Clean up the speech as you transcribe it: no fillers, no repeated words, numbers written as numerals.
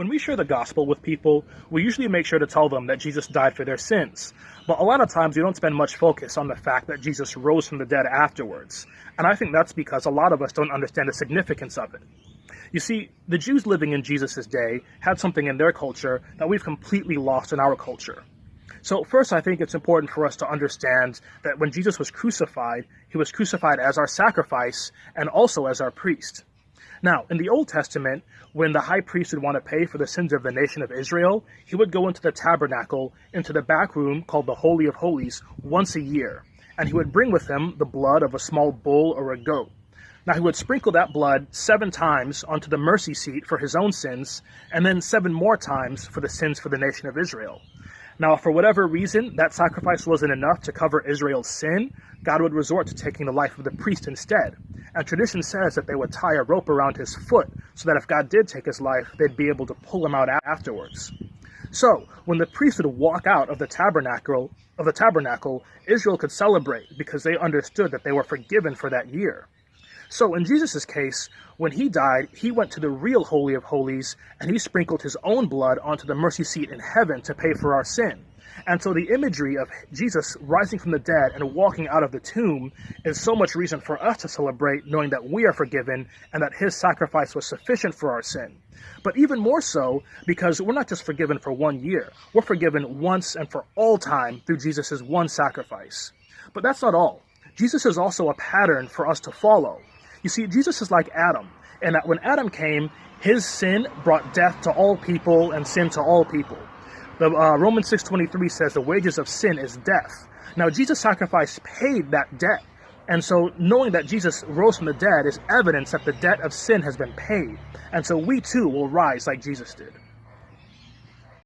When we share the gospel with people, we usually make sure to tell them that Jesus died for their sins. But a lot of times we don't spend much focus on the fact that Jesus rose from the dead afterwards. And I think that's because a lot of us don't understand the significance of it. You see, the Jews living in Jesus' day had something in their culture that we've completely lost in our culture. So first, I think it's important for us to understand that when Jesus was crucified, he was crucified as our sacrifice and also as our priest. Now, in the Old Testament, when the high priest would want to pay for the sins of the nation of Israel, he would go into the tabernacle, into the back room called the Holy of Holies, once a year. And he would bring with him the blood of a small bull or a goat. Now, he would sprinkle that blood 7 times onto the mercy seat for his own sins, and then 7 more times for the sins for the nation of Israel. Now, for whatever reason, that sacrifice wasn't enough to cover Israel's sin. God would resort to taking the life of the priest instead. And tradition says that they would tie a rope around his foot so that if God did take his life, they'd be able to pull him out afterwards. So, when the priest would walk out of the tabernacle, Israel could celebrate because they understood that they were forgiven for that year. So in Jesus' case, when he died, he went to the real Holy of Holies and he sprinkled his own blood onto the mercy seat in heaven to pay for our sin. And so the imagery of Jesus rising from the dead and walking out of the tomb is so much reason for us to celebrate, knowing that we are forgiven and that his sacrifice was sufficient for our sin. But even more so because we're not just forgiven for 1 year. We're forgiven once and for all time through Jesus' one sacrifice. But that's not all. Jesus is also a pattern for us to follow. You see, Jesus is like Adam, and that when Adam came, his sin brought death to all people and sin to all people. Romans 6:23 says the wages of sin is death. Now, Jesus' sacrifice paid that debt. And so knowing that Jesus rose from the dead is evidence that the debt of sin has been paid. And so we too will rise like Jesus did.